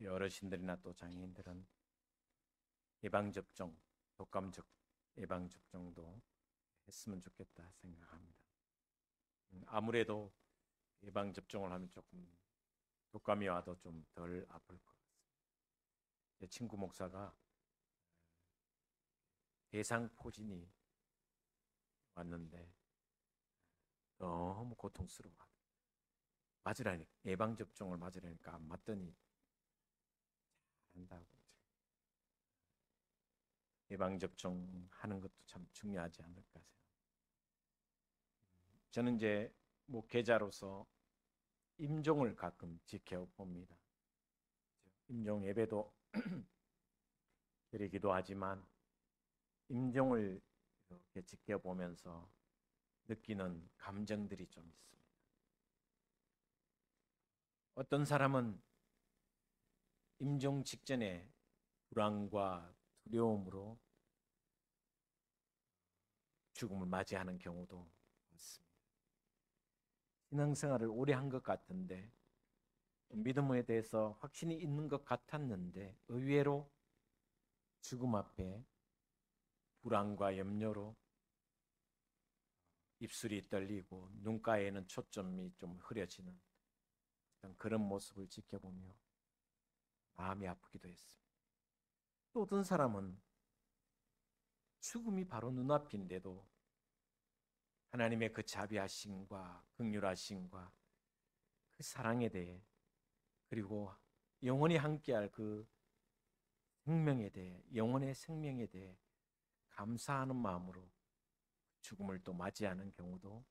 어르신들이나 또 장애인들은 예방접종, 독감 예방접종도 했으면 좋겠다 생각합니다. 아무래도 예방접종을 하면 조금 독감이 와도 좀 덜 아플 것 같습니다. 제 친구 목사가 대상포진이 왔는데 너무 고통스러워하더라고요. 맞으라니까, 예방접종을 맞으라니까 안 맞더니 한다고. 예방접종 하는 것도 참 중요하지 않을까 생각합니다. 저는 이제 목회자로서 임종을 가끔 지켜봅니다. 임종 예배도 드리기도 하지만 임종을 이렇게 지켜보면서 느끼는 감정들이 좀 있습니다. 어떤 사람은 임종 직전에 불안과 두려움으로 죽음을 맞이하는 경우도 많습니다. 신앙생활을 오래 한 것 같은데, 믿음에 대해서 확신이 있는 것 같았는데 의외로 죽음 앞에 불안과 염려로 입술이 떨리고 눈가에는 초점이 좀 흐려지는 그런 모습을 지켜보며 마음이 아프기도 했습니다. 또 어떤 사람은 죽음이 바로 눈앞인데도 하나님의 그 자비하심과 긍휼하심과 그 사랑에 대해, 그리고 영원히 함께할 그 생명에 대해, 영혼의 생명에 대해 감사하는 마음으로 죽음을 또 맞이하는 경우도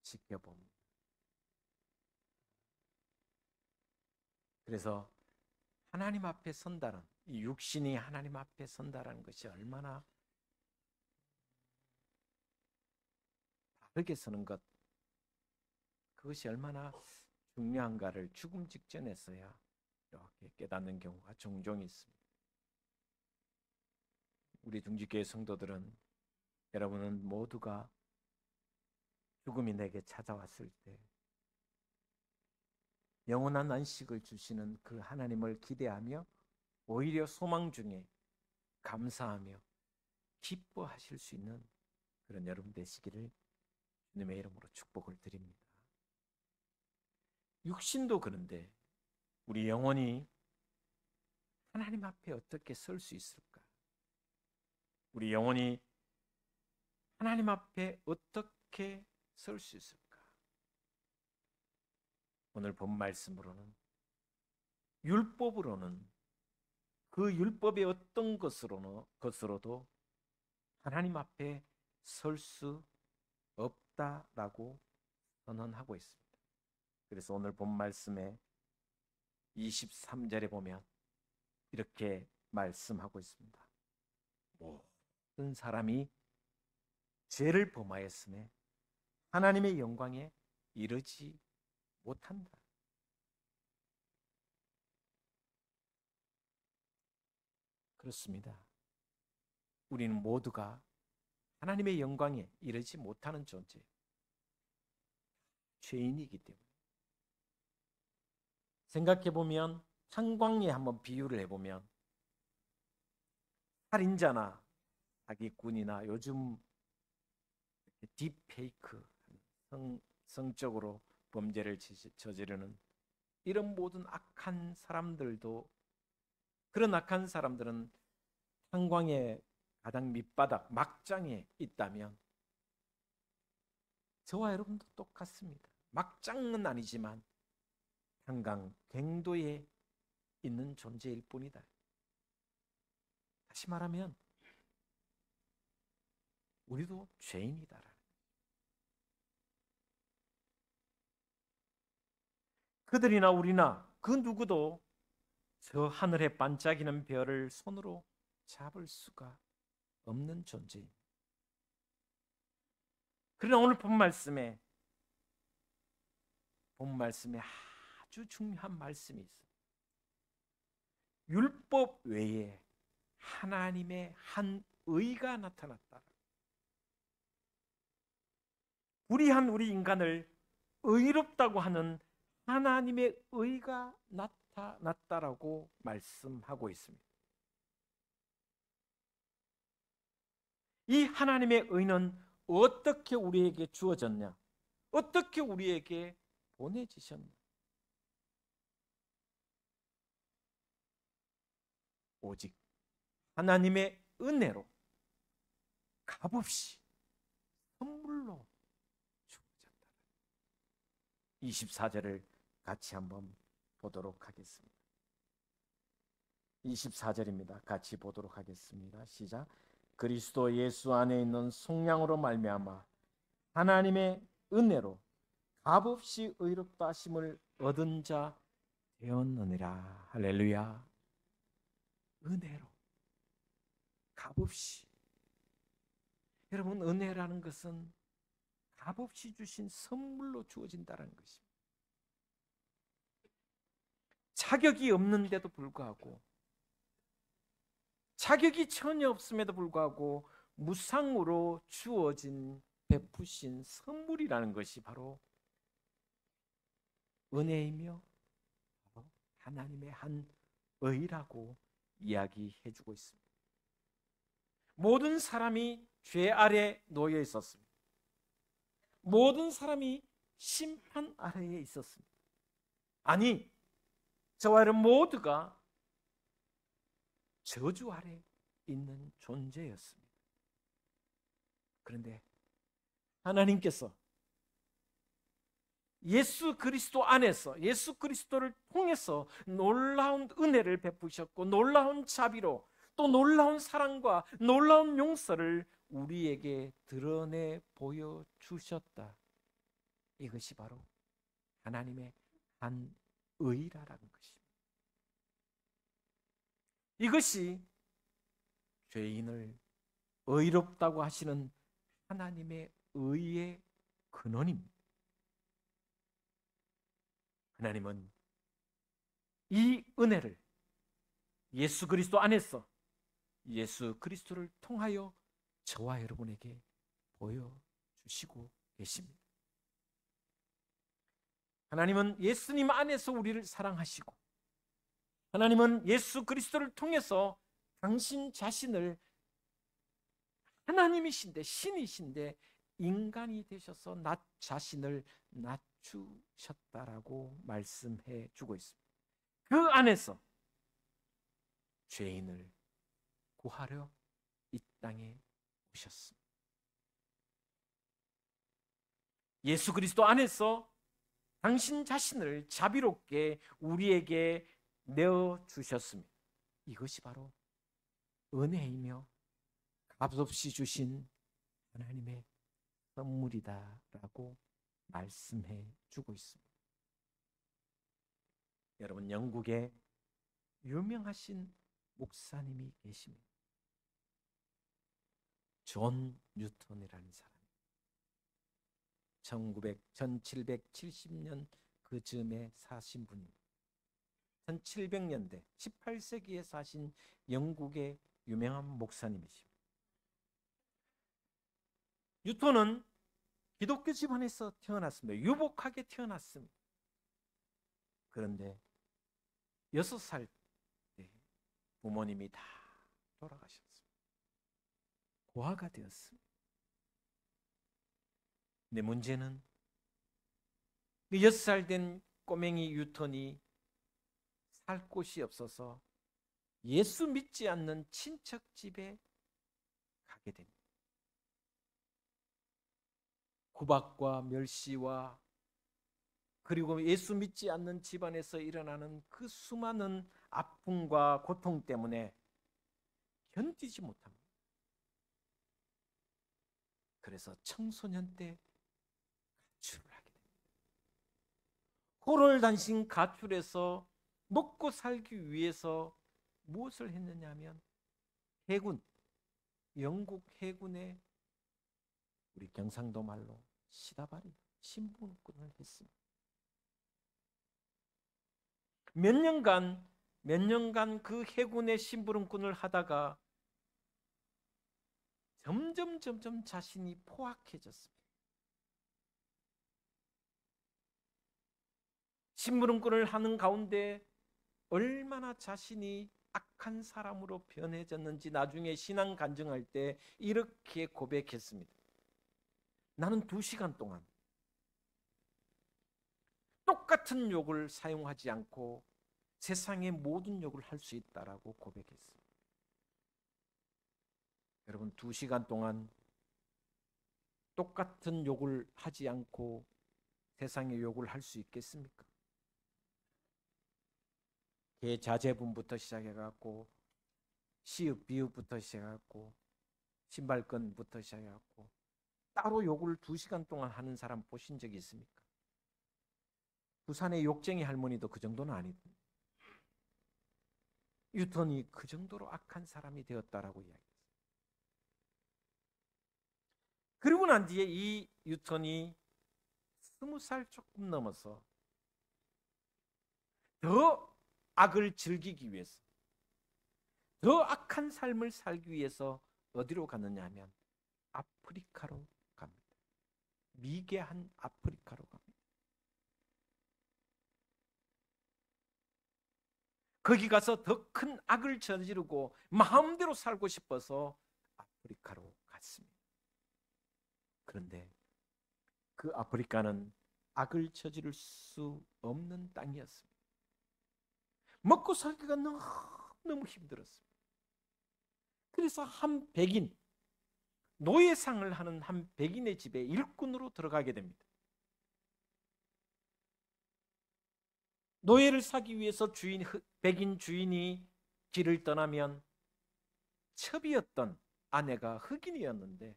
지켜봅니다. 그래서 하나님 앞에 선다는, 이 육신이 하나님 앞에 선다라는 것이 얼마나 바르게 서는 것, 그것이 얼마나 중요한가를 죽음 직전에서야 이렇게 깨닫는 경우가 종종 있습니다. 우리 둥지교회 성도들은, 여러분은 모두가 죽음이 내게 찾아왔을 때 영원한 안식을 주시는 그 하나님을 기대하며 오히려 소망 중에 감사하며 기뻐하실 수 있는 그런 여러분 되시기를 주님의 이름으로 축복을 드립니다. 육신도 그런데 우리 영혼이 하나님 앞에 어떻게 설 수 있을까? 우리 영혼이 하나님 앞에 어떻게 설 수 있을까? 오늘 본 말씀으로는, 율법으로는, 그 율법의 어떤 것으로도 하나님 앞에 설 수 없다라고 선언하고 있습니다. 그래서 오늘 본 말씀에 23절에 보면 이렇게 말씀하고 있습니다. 모든 사람이 죄를 범하였음에 하나님의 영광에 이르지 못한다. 그렇습니다. 우리는 모두가 하나님의 영광에 이르지 못하는 존재예요. 죄인이기 때문에. 생각해보면, 한광에 한번 비유를 해보면, 살인자나 사기꾼이나 요즘 딥페이크, 성적으로 범죄를 저지르는 이런 모든 악한 사람들도, 그런 악한 사람들은 한광의 가장 밑바닥 막장에 있다면 저와 여러분도 똑같습니다. 막장은 아니지만 한강 갱도에 있는 존재일 뿐이다. 다시 말하면 우리도 죄인이다. 그들이나 우리나 그 누구도 저 하늘에 반짝이는 별을 손으로 잡을 수가 없는 존재입니다. 그러나 오늘 본 말씀에 아주 중요한 말씀이 있어요. 율법 외에 하나님의 한 의가 나타났다. 불의한 우리 인간을 의롭다고 하는 하나님의 의가 나타났다라고 말씀하고 있습니다. 이 하나님의 의는 어떻게 우리에게 주어졌냐? 어떻게 우리에게 보내지셨냐? 오직 하나님의 은혜로 값없이 선물로 주어졌다. 24절을 같이 한번 보도록 하겠습니다. 24절입니다. 같이 보도록 하겠습니다. 시작. 그리스도 예수 안에 있는 속량으로 말미암아 하나님의 은혜로 값없이 의롭다 하심을 얻은 자 되었느니라. 할렐루야. 은혜로 값없이. 여러분, 은혜라는 것은 값없이 주신 선물로 주어진다는 것입니다. 자격이 없는데도 불구하고, 자격이 전혀 없음에도 불구하고 무상으로 주어진 베푸신 선물이라는 것이 바로 은혜이며 바로 하나님의 한 의라고 이야기해주고 있습니다. 모든 사람이 죄 아래 놓여 있었습니다. 모든 사람이 심판 아래에 있었습니다. 아니, 저와 여러분 모두가 저주 아래 있는 존재였습니다. 그런데 하나님께서 예수 그리스도 안에서, 예수 그리스도를 통해서 놀라운 은혜를 베푸셨고 놀라운 자비로 또 놀라운 사랑과 놀라운 용서를 우리에게 드러내 보여주셨다. 이것이 바로 하나님의 한 의라는 것입니다. 이것이 죄인을 의롭다고 하시는 하나님의 의의 근원입니다. 하나님은 이 은혜를 예수 그리스도 안에서 예수 그리스도를 통하여 저와 여러분에게 보여주시고 계십니다. 하나님은 예수님 안에서 우리를 사랑하시고 하나님은 예수 그리스도를 통해서 당신 자신을 하나님이신데 신이신데 인간이 되셔서 나 자신을 낮추셨다라고 말씀해 주고 있습니다. 그 안에서 죄인을 구하려 이 땅에 오셨습니다. 예수 그리스도 안에서 당신 자신을 자비롭게 우리에게 내어주셨습니다. 이것이 바로 은혜이며 값없이 주신 하나님의 선물이다라고 말씀해 주고 있습니다. 여러분, 영국에 유명하신 목사님이 계십니다. 존 뉴턴이라는 사람. 1770년 그 즈음에 사신 분입니다. 1700년대 18세기에 사신 영국의 유명한 목사님이십니다. 뉴턴은 기독교 집안에서 태어났습니다. 유복하게 태어났습니다. 그런데 6살 때 부모님이 다 돌아가셨습니다. 고아가 되었습니다. 근데 문제는 6살 된 꼬맹이 뉴턴이 살 곳이 없어서 예수 믿지 않는 친척 집에 가게 됩니다. 구박과 멸시와 그리고 예수 믿지 않는 집안에서 일어나는 그 수많은 아픔과 고통 때문에 견디지 못합니다. 그래서 청소년 때 가출을 하게 됩니다. 호롤단신 가출해서 먹고 살기 위해서 무엇을 했느냐 하면 해군, 영국 해군에 우리 경상도 말로 시다바리 신분군을 했습니다. 몇 년간 그 해군의 심부름꾼을 하다가 점점 자신이 포악해졌습니다. 심부름꾼을 하는 가운데 얼마나 자신이 악한 사람으로 변해졌는지 나중에 신앙 간증할 때 이렇게 고백했습니다. 나는 2시간 동안 똑같은 욕을 사용하지 않고 세상의 모든 욕을 할 수 있다라고 고백했습니다. 여러분, 2시간 동안 똑같은 욕을 하지 않고 세상의 욕을 할 수 있겠습니까? 자제분부터 시작해갖고 시읍 비읍부터 시작해갖고 신발끈부터 시작해갖고 따로 욕을 2시간 동안 하는 사람 보신 적이 있습니까? 부산의 욕쟁이 할머니도 그 정도는 아니던데 유턴이 그 정도로 악한 사람이 되었다라고 이야기했어요. 그리고 난 뒤에 이 유턴이 20살 조금 넘어서 더 악을 즐기기 위해서, 더 악한 삶을 살기 위해서 어디로 갔느냐 하면 아프리카로 갑니다. 미개한 아프리카로 갑니다. 거기 가서 더 큰 악을 저지르고 마음대로 살고 싶어서 아프리카로 갔습니다. 그런데 그 아프리카는 악을 저지를 수 없는 땅이었습니다. 먹고 살기가 너무 힘들었습니다. 그래서 한 백인, 노예상을 하는 한 백인의 집에 일꾼으로 들어가게 됩니다. 노예를 사기 위해서 백인 주인이 길을 떠나면 첩이었던 아내가 흑인이었는데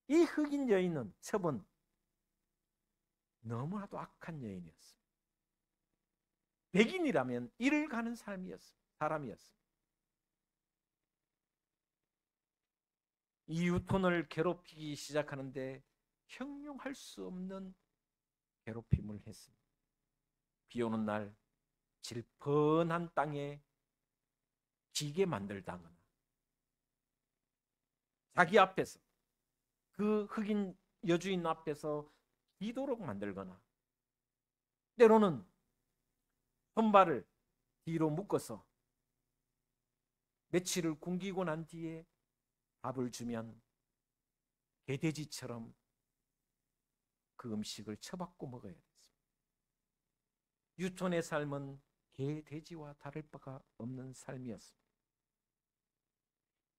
이 흑인 여인은, 첩은 너무나도 악한 여인이었습니다. 백인이라면 일을 가는 사람이었습니다. 이 유턴을 괴롭히기 시작하는데 형용할 수 없는 괴롭힘을 했습니다. 비 오는 날 질펀한 땅에 기계 만들다거나 자기 앞에서, 그 흑인 여주인 앞에서 기도록 만들거나 때로는 손발을 뒤로 묶어서 며칠을 굶기고 난 뒤에 밥을 주면 개돼지처럼 그 음식을 처박고 먹어야 됐습니다. 유턴의 삶은 개돼지와 다를 바가 없는 삶이었습니다.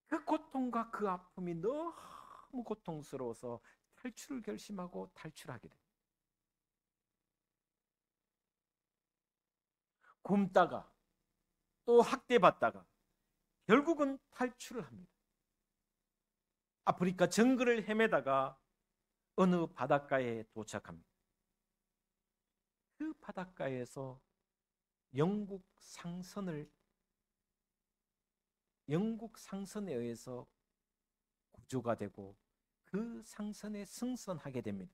그 고통과 그 아픔이 너무 고통스러워서 탈출을 결심하고 탈출하게 됩니다. 굶다가 또 학대받다가 결국은 탈출을 합니다. 아프리카 정글을 헤매다가 어느 바닷가에 도착합니다. 그 바닷가에서 영국 상선에 의해서 구조가 되고 그 상선에 승선하게 됩니다.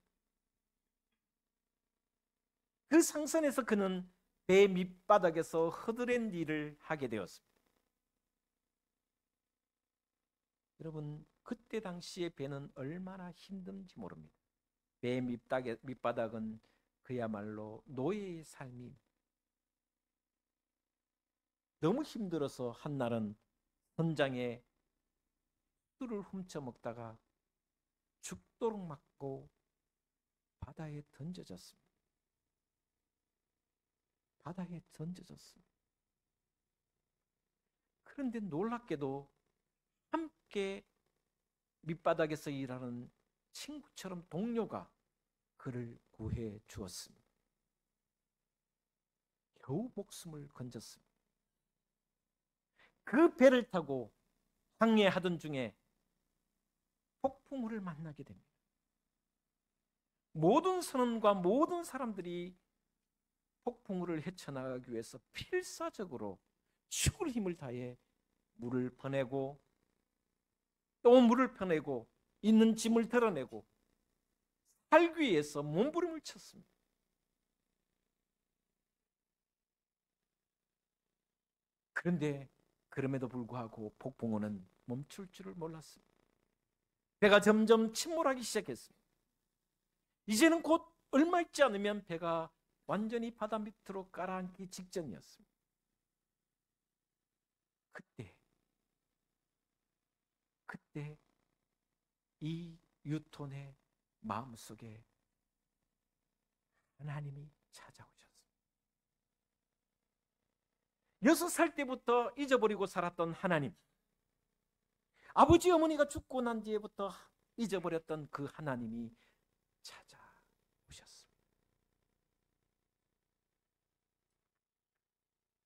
그 상선에서 그는 배 밑바닥에서 허드렛 일을 하게 되었습니다. 여러분, 그때 당시의 배는 얼마나 힘든지 모릅니다. 배 밑바닥은 그야말로 노예의 삶입니다. 너무 힘들어서 한날은 선장에 술을 훔쳐 먹다가 죽도록 맞고 바다에 던져졌습니다. 바다에 던져졌습니다. 그런데 놀랍게도 함께 밑바닥에서 일하는 친구처럼 동료가 그를 구해 주었습니다. 겨우 목숨을 건졌습니다. 그 배를 타고 항해하던 중에 폭풍우를 만나게 됩니다. 모든 선원과 모든 사람들이 폭풍우를 헤쳐나가기 위해서 필사적으로 죽을 힘을 다해 물을 퍼내고 또 물을 퍼내고 있는 짐을 드러내고 살기 위해서 몸부림을 쳤습니다. 그런데 그럼에도 불구하고 폭풍우는 멈출 줄을 몰랐습니다. 배가 점점 침몰하기 시작했습니다. 이제는 곧 얼마 있지 않으면 배가 완전히 바다 밑으로 가라앉기 직전이었습니다. 그때 이 유톤의 마음속에 하나님이 찾아오셨습니다. 6살 때부터 잊어버리고 살았던 하나님, 아버지 어머니가 죽고 난 뒤에부터 잊어버렸던 그 하나님이 찾아오셨습니다.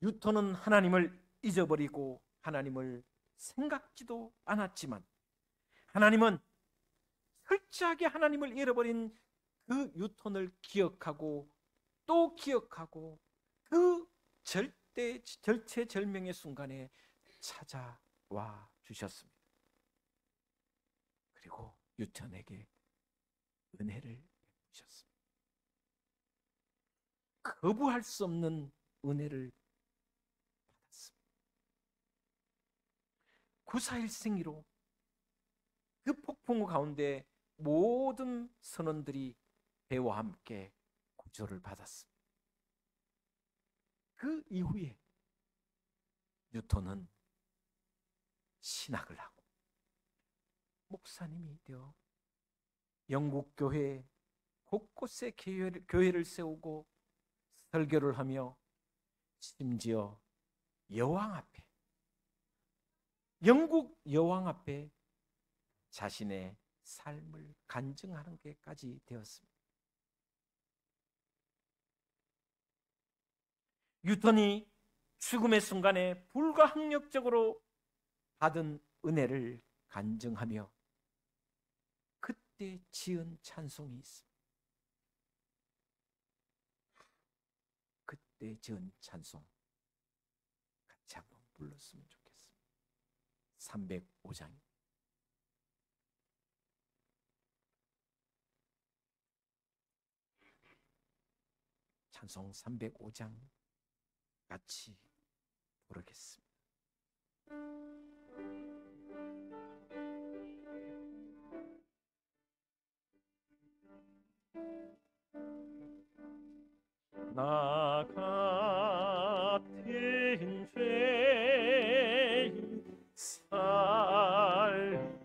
유토는 하나님을 잊어버리고 하나님을 생각지도 않았지만, 하나님은 철저하게 하나님을 잃어버린 그 유톤을 기억하고 또 기억하고 그 절체절명의 순간에 찾아와 주셨습니다. 그리고 유톤에게 은혜를 주셨습니다. 거부할 수 없는 은혜를 받았습니다. 구사일생이로 그 폭풍우 가운데 모든 선원들이 배와 함께 구조를 받았습니다. 그 이후에 뉴턴은 신학을 하고 목사님이 되어 영국 교회 곳곳에 교회를 세우고 설교를 하며 심지어 여왕 앞에, 영국 여왕 앞에 자신의 삶을 간증하는 게까지 되었습니다. 뉴턴이 죽음의 순간에 불가항력적으로 받은 은혜를 간증하며 그때 지은 찬송이 있습니다. 그때 지은 찬송 같이 한번 불렀으면 좋겠습니다. 305장. 찬송 305장 같이 부르겠습니다. 나 같은 죄인 살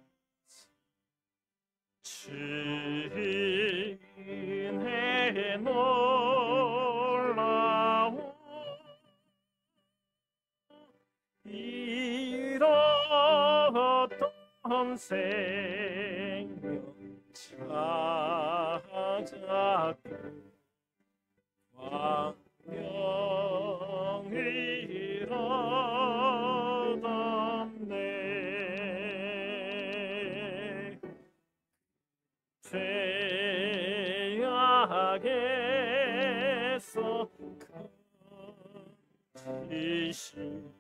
주인의 놀라운 잃었던 생명 찾았고 광명을 얻었네. 죄악에서 건지신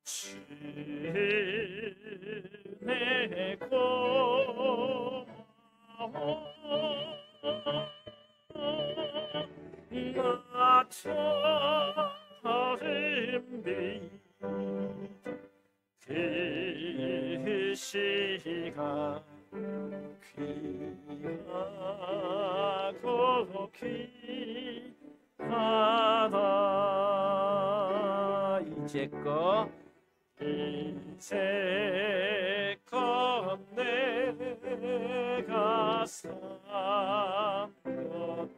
주의 고마워. 나 처음 빈 그 시간 귀하고 귀하다. 이제껏 내가 산 것도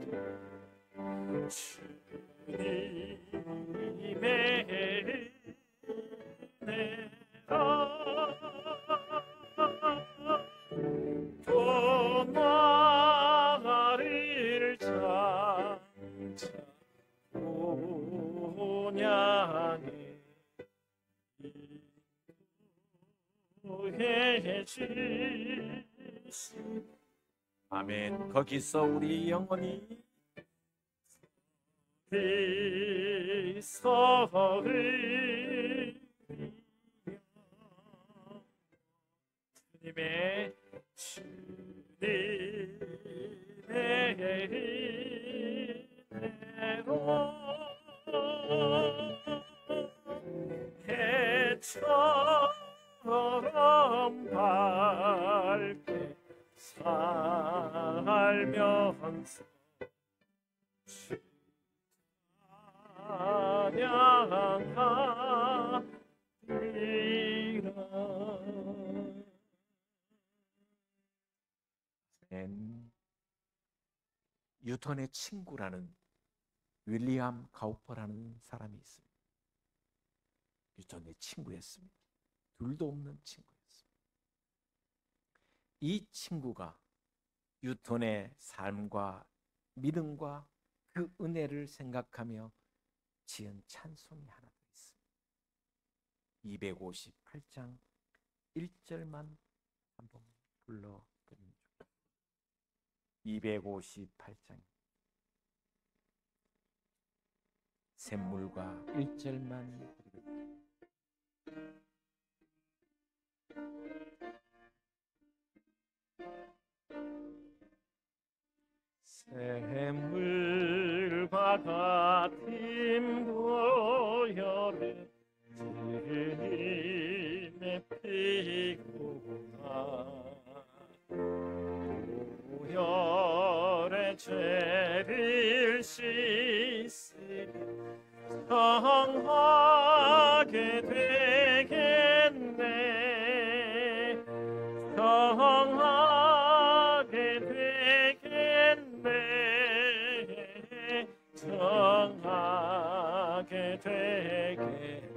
주님의 은혜라. 또 나를 찬찬 향해 인도해 주시. 아멘. 거기서 우리 영혼이 주님의 은혜로 해처럼 밝게 살면서 찬양하리. 뉴턴의 친구라는 윌리엄 가우퍼라는 사람이 있습니다. 뉴턴의 친구였습니다. 둘도 없는 친구였습니다. 이 친구가 뉴턴의 삶과 믿음과 그 은혜를 생각하며 지은 찬송이 하나 더 있습니다. 258장 1절만 한번 불러드리면 좋겠습니다. 258장 샘물과 1절만 드리겠습니다. 샘물과 같은 보혈은 주님의 피구나. 보혈의 죄를 씻으리 정하게 되겠네. 정하게 되겠네. 정하게 되겠네.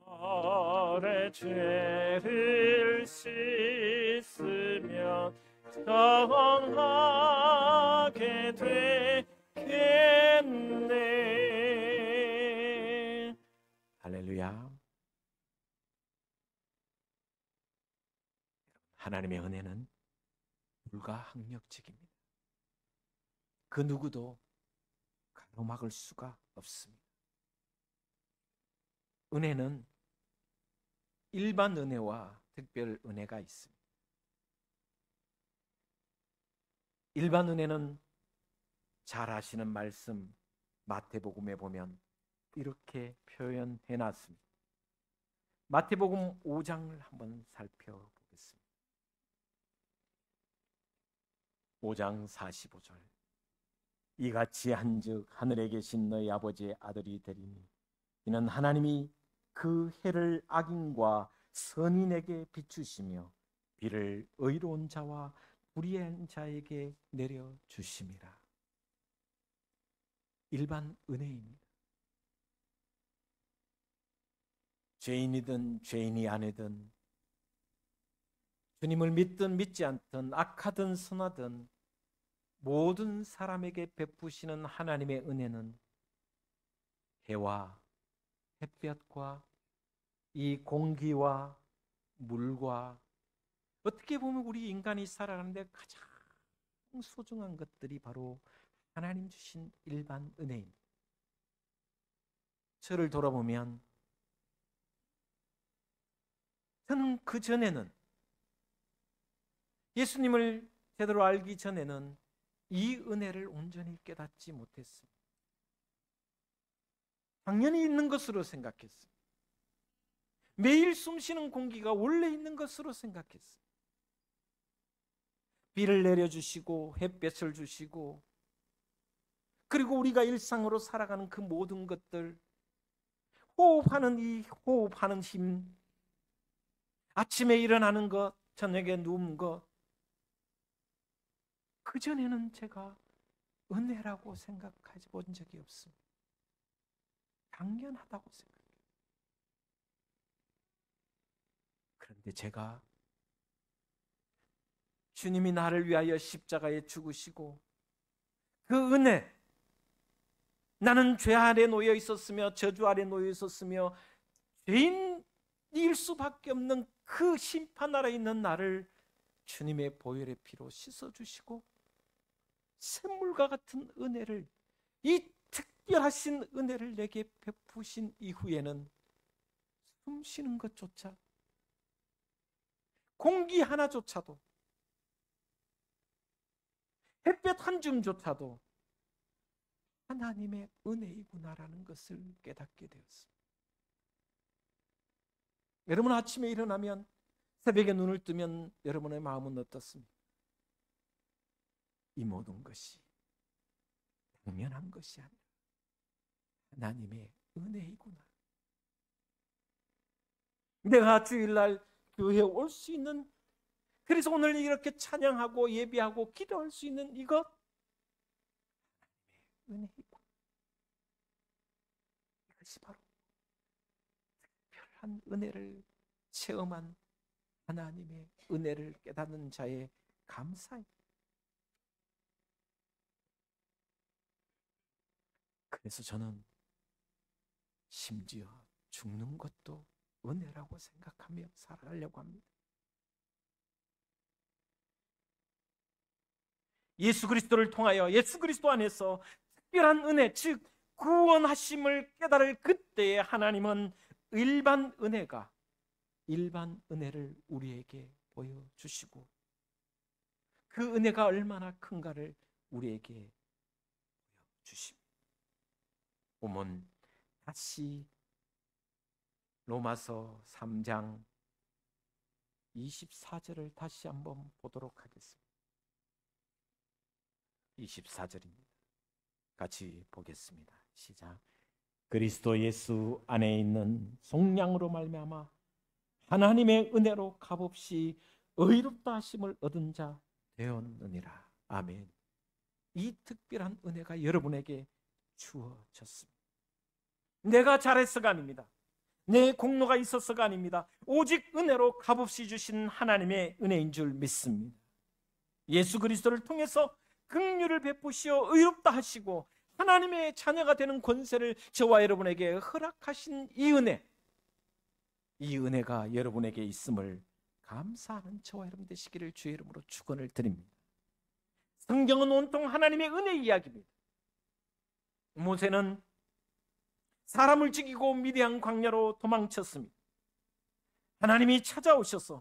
보혈의 죄를 씻으면 정하게 되겠네. 할렐루야. 하나님의 은혜는 불가항력직입니다. 그 누구도 가로막을 수가 없습니다. 은혜는 일반 은혜와 특별 은혜가 있습니다. 일반 은혜는 잘 아시는 말씀 마태복음에 보면 이렇게 표현해 놨습니다. 마태복음 5장을 한번 살펴보겠습니다. 5장 45절. 이같이 한즉 하늘에 계신 너희 아버지의 아들이 되리니 이는 하나님이 그 해를 악인과 선인에게 비추시며 비를 의로운 자와 불의한 자에게 내려주심이라. 일반 은혜입니다. 죄인이든 죄인이 아니든 주님을 믿든 믿지 않든 악하든 선하든 모든 사람에게 베푸시는 하나님의 은혜는 해와 햇볕과 이 공기와 물과 어떻게 보면 우리 인간이 살아가는데 가장 소중한 것들이 바로 하나님 주신 일반 은혜입니다. 저를 돌아보면 저는 그 전에는 예수님을 제대로 알기 전에는 이 은혜를 온전히 깨닫지 못했습니다. 당연히 있는 것으로 생각했습니다. 매일 숨쉬는 공기가 원래 있는 것으로 생각했습니다. 비를 내려주시고 햇볕을 주시고 그리고 우리가 일상으로 살아가는 그 모든 것들, 호흡하는 이 호흡하는 힘, 아침에 일어나는 것, 저녁에 누운 것, 그전에는 제가 은혜라고 생각하지 본 적이 없습니다. 당연하다고 생각해요. 그런데 제가 주님이 나를 위하여 십자가에 죽으시고 그 은혜, 나는 죄 아래 놓여 있었으며 저주 아래 놓여 있었으며 죄인일 수밖에 없는 그 심판 아래 있는 나를 주님의 보혈의 피로 씻어주시고 샘물과 같은 은혜를, 이 특별하신 은혜를 내게 베푸신 이후에는 숨 쉬는 것조차, 공기 하나조차도, 햇볕 한 줌조차도 하나님의 은혜이구나라는 것을 깨닫게 되었습니다. 여러분 아침에 일어나면, 새벽에 눈을 뜨면 여러분의 마음은 어떻습니까? 이 모든 것이 당연한 것이 아니라 하나님의 은혜이구나. 내가 주일날 교회에 올 수 있는 그래서 오늘 이렇게 찬양하고 예배하고 기도할 수 있는 이것, 은혜이고, 이것이 바로 특별한 은혜를 체험한 하나님의 은혜를 깨닫는 자의 감사입니다. 그래서 저는 심지어 죽는 것도 은혜라고 생각하며 살아가려고 합니다. 예수 그리스도를 통하여 예수 그리스도 안에서 특별한 은혜, 즉 구원하심을 깨달을 그때에 하나님은 일반 은혜를 우리에게 보여주시고 그 은혜가 얼마나 큰가를 우리에게 보여주십니다. 보면 다시 로마서 3장 24절을 다시 한번 보도록 하겠습니다. 24절입니다. 같이 보겠습니다. 시작. 그리스도 예수 안에 있는 속량으로 말미암아 하나님의 은혜로 값없이 의롭다 하심을 얻은 자 되었느니라. 아멘. 이 특별한 은혜가 여러분에게 주어졌습니다. 내가 잘했어가 아닙니다. 내 공로가 있어서가 아닙니다. 오직 은혜로 값없이 주신 하나님의 은혜인 줄 믿습니다. 예수 그리스도를 통해서 긍휼을 베푸시어 의롭다 하시고 하나님의 자녀가 되는 권세를 저와 여러분에게 허락하신 이 은혜가 여러분에게 있음을 감사하는 저와 여러분 되시기를 주의 이름으로 축원을 드립니다. 성경은 온통 하나님의 은혜 이야기입니다. 모세는 사람을 죽이고 미디안 광야로 도망쳤습니다. 하나님이 찾아오셔서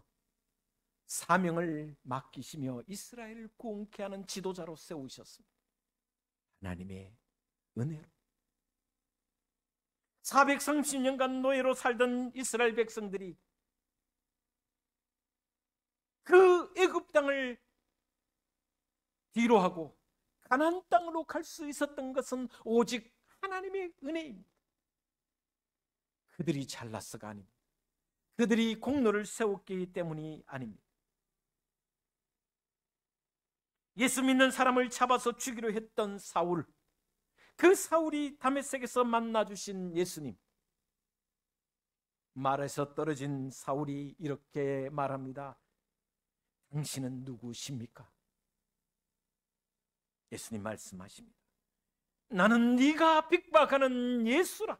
사명을 맡기시며 이스라엘을 구원케 하는 지도자로 세우셨습니다. 하나님의 은혜로 430년간 노예로 살던 이스라엘 백성들이 그 애굽 땅을 뒤로하고 가나안 땅으로 갈 수 있었던 것은 오직 하나님의 은혜입니다. 그들이 잘났어가 아닙니다. 그들이 공로를 세웠기 때문이 아닙니다. 예수 믿는 사람을 잡아서 죽이려 했던 사울, 그 사울이 다메섹에서 만나주신 예수님, 말에서 떨어진 사울이 이렇게 말합니다. 당신은 누구십니까? 예수님 말씀하십니다. 나는 네가 핍박하는 예수라.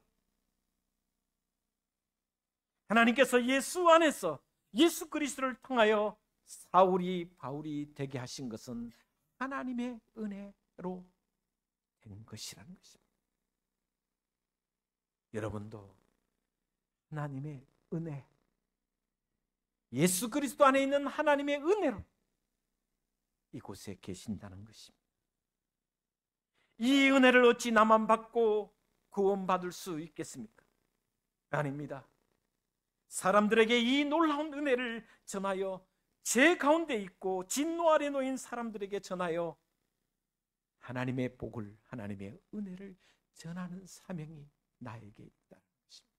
하나님께서 예수 안에서 예수 그리스도를 통하여 사울이 바울이 되게 하신 것은 하나님의 은혜로 된 것이라는 것입니다. 여러분도 하나님의 은혜, 예수 그리스도 안에 있는 하나님의 은혜로 이곳에 계신다는 것입니다. 이 은혜를 어찌 나만 받고 구원받을 수 있겠습니까? 아닙니다. 사람들에게 이 놀라운 은혜를 전하여 제 가운데 있고 진노 아래 놓인 사람들에게 전하여 하나님의 복을, 하나님의 은혜를 전하는 사명이 나에게 있다는 것입니다.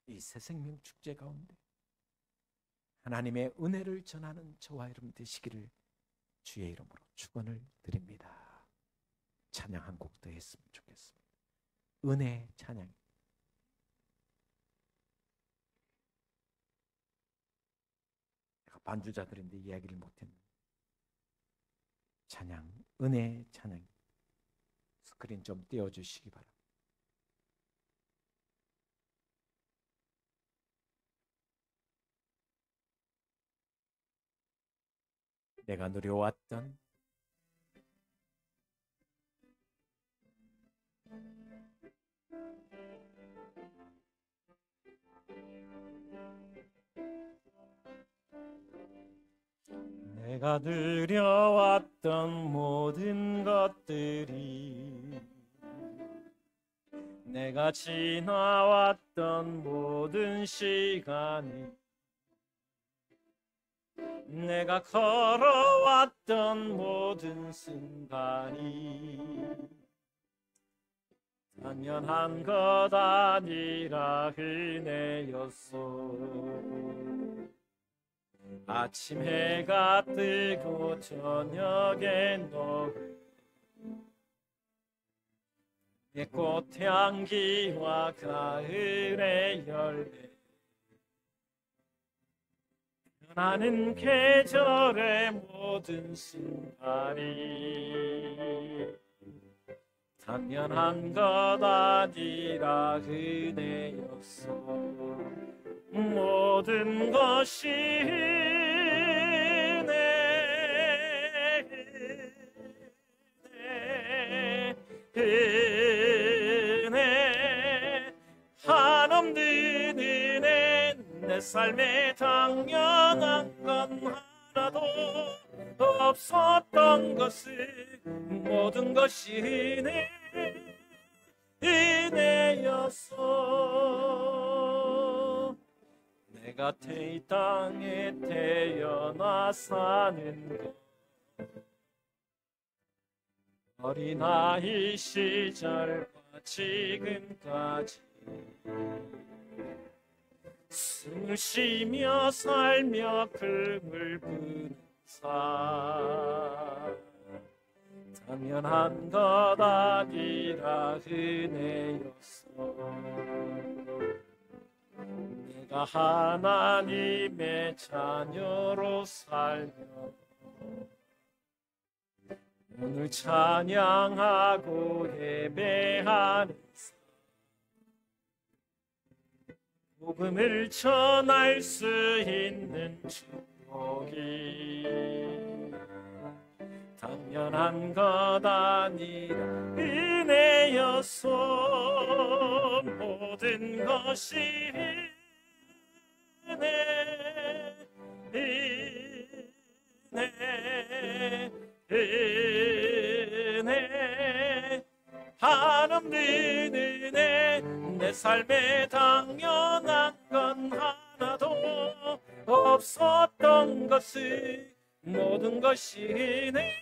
이 새생명 축제 가운데 하나님의 은혜를 전하는 저와 여러분 되시기를 주의 이름으로 축원을 드립니다. 찬양 한 곡 더 했으면 좋겠습니다. 은혜 찬양. 반주자들인데 이야기를 못했는데 찬양, 은혜 찬양. 스크린 좀 띄워주시기 바랍니다. 내가 누려왔던 내가 누려왔던 모든 것들이 내가 지나왔던 모든 시간이 내가 걸어왔던 모든 순간이 당연한 것 아니라 은혜였소. 아침 해가 뜨고 저녁에 녹을 꽃향기와 가을의 열매, 변하는 계절의 모든 순간이 당연한 것 아니라 은혜였소. 모든 것이 은혜, 한없는 은혜. 내 삶에 당연한 건 하나도 없었던 것을 모든 것이 은혜였어. 내가 이 땅에 태어나 사는 것, 어린아이 시절과 지금까지 숨을 쉬며 살며 금을 부는 삶, 당연한 것 아니라 은혜였어. 내가 하나님의 자녀로 살며 오늘 찬양하고 예배하는 삶, 복음을 전할 수 있는 축복이 당연한 것 아니라 은혜였소. 모든 것이 은혜, 은혜, 은혜, 한없는 은혜. 내 삶에 당연한 건 하나도 없었던 것을 모든 것이 은혜,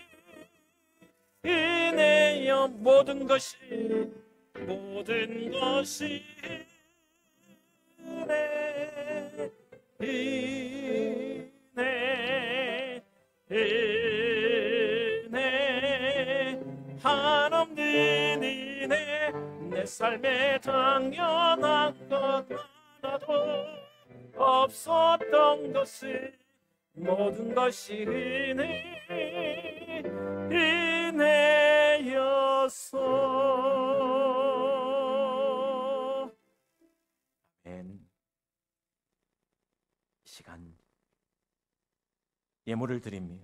은혜여. 모든 것이 은혜, 은혜, 은혜, 한없는 은혜. 내 삶에 당연한 것 하나도 없었던 것을 모든 것이 은혜였어. 아멘. 이 시간 예물을 드리며